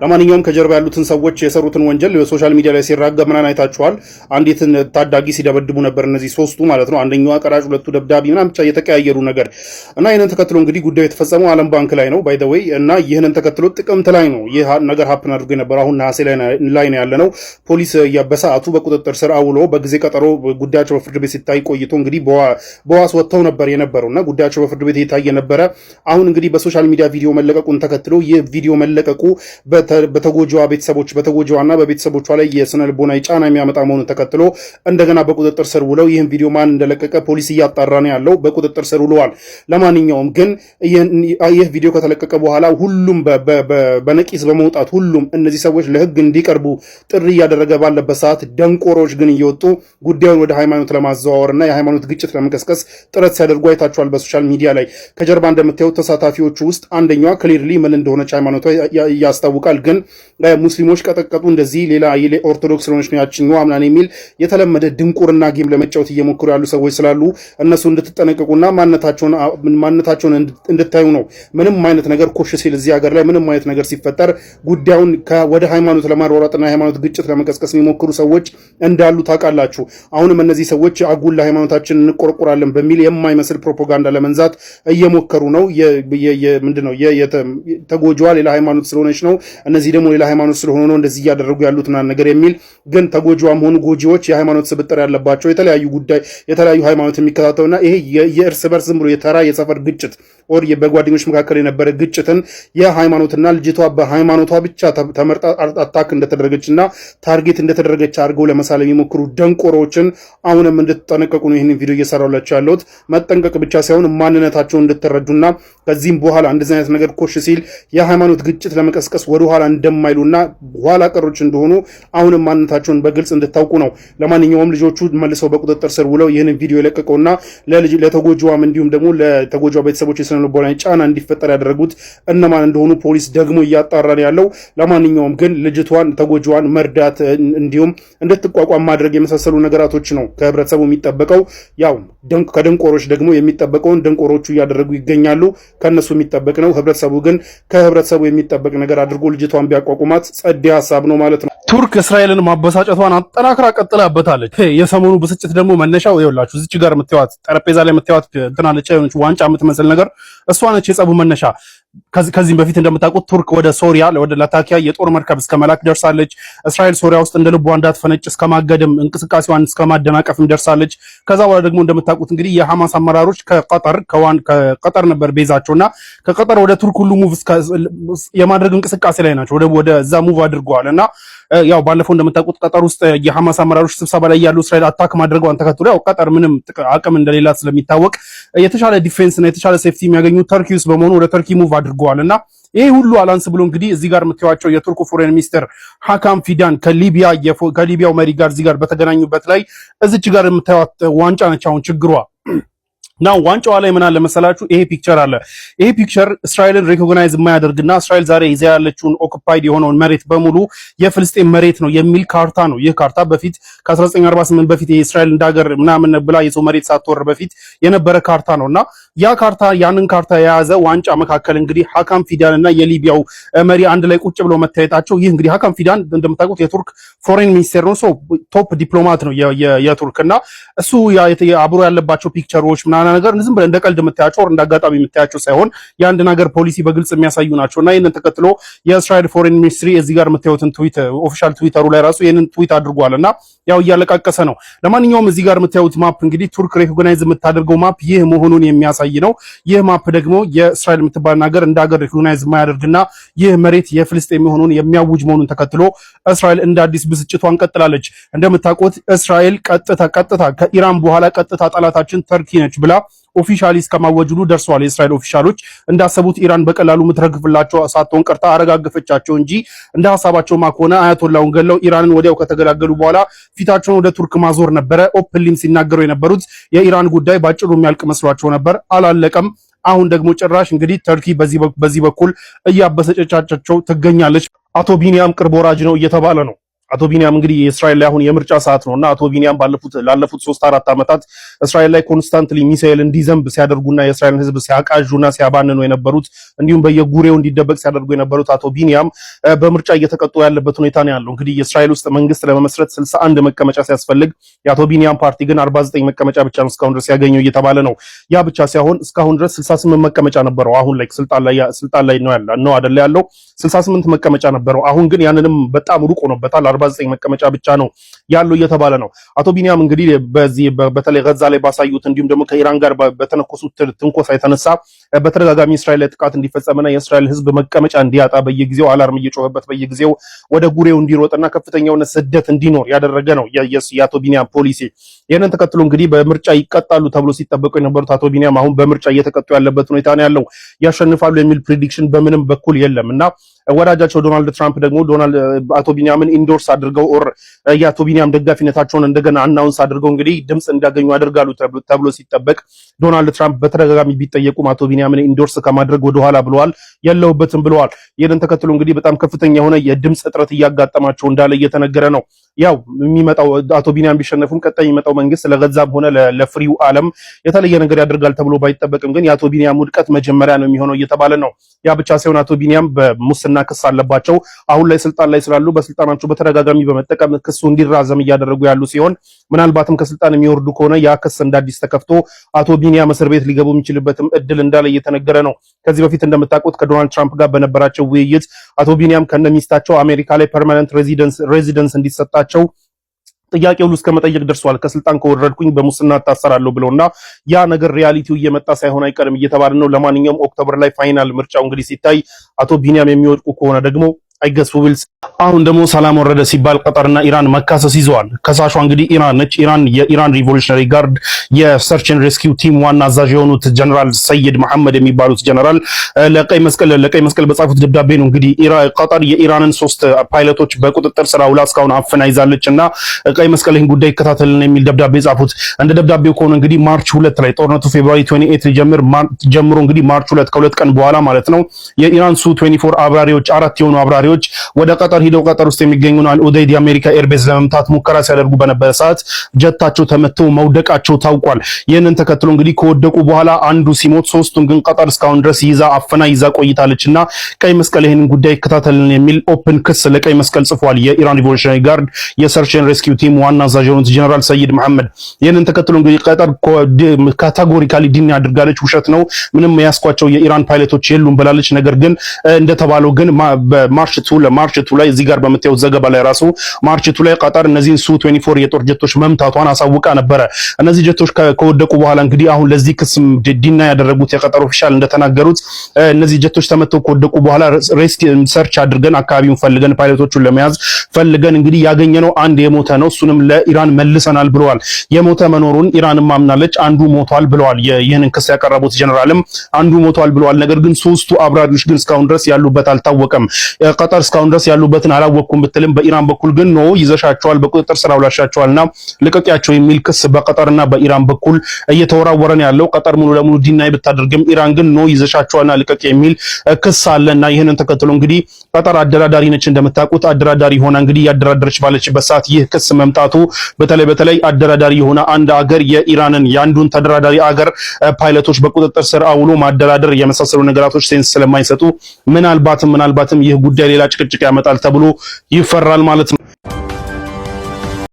ለማንኛውም ከጀርባ ያሉትን ሰዎች የሰሩትን ወንጀል በሶሻል ሚዲያ ላይ ሲራገብ ምናምን አይታችኋል። አንዲትን ታዳጊ ሲደበድቡ ነበር እነዚህ ሶስቱ ማለት ነው። አንደኛዋ ቀራጭ፣ ሁለቱ ደብዳቢ ምናምን ብቻ የተቀያየሩ ነገር እና ይህንን ተከትሎ እንግዲህ ጉዳዩ የተፈጸመው ዓለም ባንክ ላይ ነው ባይ ዘ ዌይ እና ይህንን ተከትሎ ጥቅምት ላይ ነው ይህ ነገር ሀፕን አድርጎ የነበረው። አሁን ነሐሴ ላይ ነው ያለ ነው። ፖሊስ በሰዓቱ በቁጥጥር ስር አውሎ በጊዜ ቀጠሮ ጉዳያቸው በፍርድ ቤት ሲታይ ቆይቶ እንግዲህ በዋስ ወጥተው ነበር የነበረው እና ጉዳያቸው በፍርድ ቤት የታየ ነበረ። አሁን እንግዲህ በሶሻል ሚዲያ ቪዲዮ መለቀቁን ተከትሎ ይህ ቪዲዮ መለቀቁ በተጎጂዋ ቤተሰቦች በተጎጂዋና በቤተሰቦቿ ላይ የስነ ልቦናዊ ጫና የሚያመጣ መሆኑን ተከትሎ እንደገና በቁጥጥር ስር ውለው ይህን ቪዲዮ ማን እንደለቀቀ ፖሊስ እያጣራ ነው ያለው። በቁጥጥር ስር ውለዋል። ለማንኛውም ግን ይህ ቪዲዮ ከተለቀቀ በኋላ ሁሉም በነቂስ በመውጣት ሁሉም እነዚህ ሰዎች ለሕግ እንዲቀርቡ ጥሪ እያደረገ ባለበት ሰዓት ደንቆሮች ግን እየወጡ ጉዳዩን ወደ ሃይማኖት ለማዘዋወርና የሃይማኖት ግጭት ለመቀስቀስ ጥረት ሲያደርጉ አይታችኋል በሶሻል ሚዲያ ላይ። ከጀርባ እንደምታዩት ተሳታፊዎቹ ውስጥ አንደኛዋ ክሊርሊ ምን እንደሆነች ሃይማኖቷ ያስታውቃል። ግን ሙስሊሞች ቀጠቀጡ እንደዚህ ሌላ ኦርቶዶክስ ስለሆነች ነው ያችኛዋ ምናምን የሚል የተለመደ ድንቁርና ጌም ለመጫወት እየሞከሩ ያሉ ሰዎች ስላሉ እነሱ እንድትጠነቀቁና ማንነታቸውን እንድታዩ ነው። ምንም አይነት ነገር ኮሽ ሲል እዚህ ሀገር ላይ ምንም አይነት ነገር ሲፈጠር ጉዳዩን ወደ ሃይማኖት ለማሯሯጥና የሃይማኖት ግጭት ለመቀስቀስ የሚሞክሩ ሰዎች እንዳሉ ታውቃላችሁ። አሁንም እነዚህ ሰዎች አጉል ለሃይማኖታችን እንቆረቆራለን በሚል የማይመስል ፕሮፓጋንዳ ለመንዛት እየሞከሩ ነው። ምንድነው ተጎጂዋ ሌላ ሃይማኖት ስለሆነች ነው፣ እነዚህ ደግሞ ሌላ ሃይማኖት ስለሆነ ነው እንደዚህ እያደረጉ ያሉት ነገር የሚል ግን ተጎጂዋም ሆኑ ጎጂዎች የሃይማኖት ስብጥር ያለባቸው የተለያዩ ሃይማኖት የሚከታተሉና ይሄ የእርስ በርስ ዝም ብሎ የተራ የሰፈር ግጭት ኦር በጓደኞች መካከል የነበረ ግጭትን የሃይማኖትና ልጅቷ በሃይማኖቷ ብቻ ተመርጣ አታክ እንደተደረገችና ታርጌት እንደተደረገች አድርገው ለመሳለም የሚሞክሩ ደንቆሮችን አሁንም እንድትጠነቀቁ ነው ይህንን ቪዲዮ እየሰራላችሁ ያለሁት። መጠንቀቅ ብቻ ሳይሆን ማንነታቸውን እንድትረዱና ከዚህም በኋላ እንደዚህ አይነት ነገር ኮሽ ሲል የሃይማኖት ግጭት ለመቀስቀስ ወደኋላ እንደማይሉና ኋላ ቀሮች እንደሆኑ አሁንም ማንነታቸውን በግልጽ እንድታውቁ ነው። ለማንኛውም ልጆቹ መልሰው በቁጥጥር ስር ውለው ይህንን ቪዲዮ የለቀቀውና ለተጎጂዋም እንዲሁም ደግሞ ለተጎጂዋ ቤተሰቦች የስነ ልቦናዊ ጫና እንዲፈጠር ያደረጉት እነማን እንደሆኑ ፖሊስ ደግሞ እያጣራ ነው ያለው። ለማንኛውም ግን ልጅቷን ተጎጂዋን መርዳት እንዲሁም እንድትቋቋም ማድረግ የመሳሰሉ ነገራቶች ነው ከህብረተሰቡ የሚጠበቀው። ያው ከደንቆሮች ደግሞ የሚጠበቀውን ደንቆሮቹ እያደረጉ ይገኛሉ። ከነሱ የሚጠበቅ ነው። ህብረተሰቡ ግን ከህብረተሰቡ የሚጠበቅ ነገር አድርጎ ልጅቷን ቢያቋቁማት ጸዴ ሀሳብ ነው ማለት ነው። ቱርክ እስራኤልን ማበሳጨቷን አጠናክራ ቀጥላበታለች። የሰሞኑ ብስጭት ደግሞ መነሻው ይኸውላችሁ እዚች ጋር የምታዩት ጠረጴዛ ላይ የምታዩት እንትናለች ዋንጫ የምትመስል ነገር እሷ ነች የጸቡ መነሻ። ከዚህም በፊት እንደምታውቁት ቱርክ ወደ ሶሪያ ወደ ላታኪያ የጦር መርከብ እስከ መላክ ደርሳለች። እስራኤል ሶሪያ ውስጥ እንደ ልቧ እንዳትፈነጭ እስከ ማገደም እንቅስቃሴዋን እስከ ማደናቀፍም ደርሳለች። ከዛ በኋላ ደግሞ እንደምታውቁት እንግዲህ የሐማስ አመራሮች ከቀጠር ነበር ቤዛቸውና ከቀጠር ወደ ቱርክ ሁሉ ሙቭ የማድረግ እንቅስቃሴ ላይ ናቸው። ወደ እዛ ሙቭ አድርገዋልና ያው ባለፈው እንደምታውቁት ቀጠር ውስጥ የሐማስ አመራሮች ስብሰባ ላይ ያሉ እስራኤል አታክ ማድረጓን ተከትሎ ያው ቀጠር ምንም አቅም እንደሌላት ስለሚታወቅ የተሻለ ዲፌንስ እና የተሻለ ሴፍቲ የሚያገኙት ተርኪ ውስጥ በመሆኑ ወደ ተርኪ ሙቭ አድርገዋልና ይሄ ሁሉ አላንስ ብሎ እንግዲህ እዚህ ጋር የምታዩዋቸው የቱርክ ፎሬን ሚኒስትር ሀካም ፊዳን ከሊቢያው መሪ ጋር እዚህ ጋር በተገናኙበት ላይ እዚች ጋር የምታዩት ዋንጫ ነች አሁን ችግሯ። ናው ዋንጫዋ ላይ ምን አለ መሰላችሁ? ይሄ ፒክቸር አለ። ይሄ ፒክቸር እስራኤልን ሪኮግናይዝ የማያደርግና እስራኤል ዛሬ ይዛ ያለችውን ኦኩፓይድ የሆነውን መሬት በሙሉ የፍልስጤም መሬት ነው የሚል ካርታ ነው። ይህ ካርታ በፊት ከ1948 በፊት የእስራኤል እንዳገር ምናምን ብላ የሰው መሬት ሳትወር በፊት የነበረ ካርታ ነውና ያ ካርታ ያንን ካርታ የያዘ ዋንጫ መካከል እንግዲህ ሀካም ፊዳን እና የሊቢያው መሪ አንድ ላይ ቁጭ ብለው መታየታቸው ይህ እንግዲህ ሀካም ፊዳን እንደምታውቁት የቱርክ ፎሬን ሚኒስቴር ነው። ሰው ቶፕ ዲፕሎማት ነው የቱርክና እሱ አብሮ ያለባቸው ፒክቸሮች ምናምን ነገር ዝም ብለህ እንደ ቀልድ የምታያቸው እንደ አጋጣሚ የምታያቸው ሳይሆን የአንድ ነገር ፖሊሲ በግልጽ የሚያሳዩ ናቸውና ይሄንን ተከትሎ የእስራኤል ፎሬን ሚኒስትሪ እዚህ ጋር የምታዩትን ትዊት ኦፊሻል ትዊተሩ ላይ ራሱ ይሄንን ትዊት አድርጓልና ያው እያለቃቀሰ ነው። ለማንኛውም እዚህ ጋር የምታዩት ማፕ እንግዲህ ቱርክ ሪኮግናይዝ የምታደርገው ማፕ ይህ መሆኑን የሚያሳይ ነው። ይህ ማፕ ደግሞ የእስራኤል የምትባል ሀገር እንደ ሀገር ሪኮግናይዝ የማያደርግና ይህ መሬት የፍልስጤም መሆኑን የሚያውጅ መሆኑን ተከትሎ እስራኤል እንደ አዲስ ብስጭቷን ቀጥላለች። እንደምታውቁት እስራኤል ቀጥታ ከኢራን በኋላ ቀጥታ ጠላታችን ተርኪ ነች ብላ ኦፊሻሊ እስከማወጅሉ ደርሰዋል። የእስራኤል ኦፊሻሎች እንዳሰቡት ኢራን በቀላሉ ምትረግፍላቸው ሳትሆን ቀርታ አረጋገፈቻቸው እንጂ እንደ ሐሳባቸውማ ከሆነ አያቶላውን ገለው ኢራንን ወዲያው ከተገላገሉ በኋላ ፊታቸውን ወደ ቱርክ ማዞር ነበረ። ኦፕንሊም ሲናገሩ የነበሩት የኢራን ጉዳይ ባጭሩ የሚያልቅ መስሏቸው ነበር። አላለቀም። አሁን ደግሞ ጭራሽ እንግዲህ ተርኪ በዚህ በኩል እያበሰጨቻቸው ትገኛለች። አቶ ቢኒያም ቅርብ ወራጅ ነው እየተባለ ነው። አቶ ቢኒያም እንግዲህ እስራኤል ላይ አሁን የምርጫ ሰዓት ነውና አቶ ቢኒያም ላለፉት 3-4 ዓመታት እስራኤል ላይ ኮንስታንትሊ ሚሳኤል እንዲዘንብ ሲያደርጉና የእስራኤልን ህዝብ ሲያቃዡና ሲያባንኑ የነበሩት እንዲሁም በየጉሬው እንዲደበቅ ሲያደርጉ የነበሩት አቶ ቢኒያም በምርጫ እየተቀጡ ያለበት ሁኔታ ነው ያለው። እንግዲህ የእስራኤል ውስጥ መንግስት ለመመስረት 61 መቀመጫ ሲያስፈልግ የአቶ ቢኒያም ፓርቲ ግን 49 መቀመጫ ብቻ ነው እስካሁን ድረስ ያገኘው እየተባለ ነው። ያ ብቻ ሳይሆን እስካሁን ድረስ 68 መቀመጫ ነበረው። አሁን ላይ ስልጣን ላይ ነው አይደል ያለው 68 መቀመጫ ነበረው። አሁን ግን ያንንም በጣም ሩቅ ሆኖበታል። 49 መቀመጫ ብቻ ነው ያለው እየተባለ ነው። አቶ ቢኒያም እንግዲህ በዚህ በተለይ ጋዛ ላይ ባሳዩት እንዲሁም ደግሞ ከኢራን ጋር በተነኮሱት ትንኮሳ የተነሳ በተደጋጋሚ እስራኤል ላይ ጥቃት እንዲፈጸምና የእስራኤል ህዝብ መቀመጫ እንዲያጣ በየጊዜው አላርም እየጮህበት በየጊዜው ወደ ጉሬው እንዲሮጥና ከፍተኛውን ስደት እንዲኖር ያደረገ ነው የአቶ ቢኒያም ፖሊሲ። ይህንን ተከትሎ እንግዲህ በምርጫ ይቀጣሉ ተብሎ ሲጠበቁ የነበሩት አቶ ቢኒያም አሁን በምርጫ እየተቀጡ ያለበት ሁኔታ ነው ያለው። ያሸንፋሉ የሚል ፕሪዲክሽን በምንም በኩል የለምና ወዳጃቸው ዶናልድ ትራምፕ ደግሞ አቶ ቢኒያምን ኢንዶርስ አድርገው የአቶ ቢኒያም ደጋፊነታቸውን እንደገና አናውንስ አድርገው እንግዲህ ድምጽ እንዲያገኙ ያደርጋሉ ተብሎ ሲጠበቅ ዶናልድ ትራምፕ በተደጋጋሚ ቢጠየቁም አቶ ቢኒያምን ኢንዶርስ ከማድረግ ወደኋላ ብለዋል፣ የለውበትም ብለዋል። ይህንን ተከትሎ እንግዲህ በጣም ከፍተኛ የሆነ የድምጽ እጥረት እያጋጠማቸው እንዳለ እየተነገረ ነው። ያው የሚመጣው አቶ ቢኒያም ቢሸነፉም ቀጣይ የሚመጣው መንግስት ለገዛም ሆነ ለፍሪው ዓለም የተለየ ነገር ያደርጋል ተብሎ ባይጠበቅም ግን የአቶ ቢኒያም ውድቀት መጀመሪያ ነው የሚሆነው እየተባለ ነው። ያ ብቻ ሳይሆን አቶ ቢኒያም በሙስና ክስ አለባቸው። አሁን ላይ ስልጣን ላይ ስላሉ በስልጣናቸው በተደጋጋሚ በመጠቀም ክሱ እንዲራዘም እያደረጉ ያሉ ሲሆን ምናልባትም ከስልጣን የሚወርዱ ከሆነ ያ ክስ እንዳዲስ ተከፍቶ አቶ ቢኒያም እስር ቤት ሊገቡ የሚችልበትም እድል እንዳለ እየተነገረ ነው። ከዚህ በፊት እንደምታውቁት ከዶናልድ ትራምፕ ጋር በነበራቸው ውይይት አቶ ቢኒያም ከነሚስታቸው አሜሪካ ላይ ፐርማነንት ሬዚደንስ እንዲሰጣቸው ጥያቄ ሁሉ እስከ መጠየቅ ደርሷል። ከስልጣን ከወረድኩኝ በሙስና ታሰራለሁ ብለውና ያ ነገር ሪያሊቲው እየመጣ ሳይሆን አይቀርም እየተባለ ነው። ለማንኛውም ኦክቶበር ላይ ፋይናል ምርጫው እንግዲህ ሲታይ አቶ ቢኒያም የሚወድቁ ከሆነ ደግሞ አይገስ ዊልስ አሁን ደግሞ ሰላም ወረደ ሲባል ቀጠርና ኢራን መካሰስ ይዘዋል። ከሳሿ እንግዲህ ኢራን ነች። የኢራን ሪቮሉሽነሪ ጋርድ የሰርች ኤንድ ሬስኪው ቲም ዋና አዛዥ የሆኑት ጀነራል ሰይድ መሐመድ የሚባሉት ጀነራል ለቀይ መስቀል በጻፉት ደብዳቤ ነው እንግዲህ ቀጠር የኢራንን 3 ፓይለቶች በቁጥጥር ስር አውላ እስካሁን አፍና ይዛለችና ቀይ መስቀል ይህን ጉዳይ ይከታተልን የሚል ደብዳቤ ጻፉት። እንደ ደብዳቤው ከሆነ እንግዲህ ማርች 2 ላይ ጦርነቱ ፌብሩዋሪ 28 ጀምሮ እንግዲህ ማርች 2 ከሁለት ቀን በኋላ ማለት ነው የኢራን ሱ-24 አብራሪዎች 4 የሆኑ አብራሪዎች ወደ ቀጠር ሂደው ቀጠር ውስጥ የሚገኙን አልኡደይድ የአሜሪካ ኤርቤዝ ለመምታት ሙከራ ሲያደርጉ በነበረ ሰዓት ጀታቸው ተመተው መውደቃቸው ታውቋል። ይህንን ተከትሎ እንግዲህ ከወደቁ በኋላ አንዱ ሲሞት 3ቱን ግን ቀጠር እስካሁን ድረስ አፍና ይዛ ቆይታለችና ቀይ መስቀል ይህንን ጉዳይ ይከታተልን የሚል ኦፕን ክስ ለቀይ መስቀል ጽፏል። የኢራን ሪቮሉሽነሪ ጋርድ የሰርች ኤንድ ሬስኪው ቲም ዋና አዛዥ የሆኑት ጀነራል ሰይድ መሐመድ ይህንን ተከትሎ እንግዲህ ቀጠር ካታጎሪካሊ ዲና አድርጋለች። ውሸት ነው፣ ምንም ያስኳቸው የኢራን ፓይለቶች የሉም ብላለች። ነገር ግን እንደተባለው ግን በማርች 2 ላይ እዚህ ጋር በመታየው ዘገባ ላይ ራሱ ማርች 2 ላይ ቀጠር እነዚህን ሱ-24 የጦር ጀቶች መምታቷን አሳውቃ ነበረ። እነዚህ ጀቶች ከወደቁ በኋላ እንግዲህ አሁን ለዚህ ክስ ዲና ያደረጉት የቀጠር ኦፊሻል እንደተናገሩት እነዚህ ጀቶች ተመተው ከወደቁ በኋላ ሰርች አድርገን አካባቢውን ፈልገን ፓይለቶቹን ለመያዝ ፈልገን እንግዲህ ያገኘነው አንድ የሞተ ነው፣ እሱንም ለኢራን መልሰናል ብለዋል። የሞተ መኖሩን ኢራንም ማምናለች። አንዱ ሞቷል ብለዋል። ይህንን ክስ ያቀረቡት ጀነራልም አንዱ ሞቷል ብለዋል። ነገር ግን 3ቱ አብራሪዎች ግን እስካሁን ድረስ ያሉበት አልታወቀም። ቀጠር እስካሁን ድረስ ያሉበትን አላወቅኩም ብትልም በኢራን በኩል ግን ነው ይዘሻቸዋል፣ በቁጥጥር ስር አውላሻቸዋልና ልቀቂያቸው የሚል ክስ በቀጠርና በኢራን በኩል እየተወራወረ ነው ያለው። ቀጠር ሙሉ ለሙሉ ዲናይ ብታደርግም ኢራን ግን ነው ይዘሻቸዋልና ልቀቂ የሚል ክስ አለና ይህንን ተከትሎ እንግዲህ ቀጠር አደራዳሪ ነች። እንደምታውቁት አደራዳሪ ሆና እንግዲህ ያደራደረች ባለችበት ሰዓት ይህ ክስ መምጣቱ በተለይ አደራዳሪ የሆነ አንድ አገር የኢራንን የአንዱን ተደራዳሪ አገር ፓይለቶች በቁጥጥር ስር አውሎ ማደራደር የመሳሰሉ ነገራቶች ሴንስ ስለማይሰጡ ምናልባትም ይህ ጉዳይ ሌላ ጭቅጭቅ ያመጣል ተብሎ ይፈራል ማለት ነው።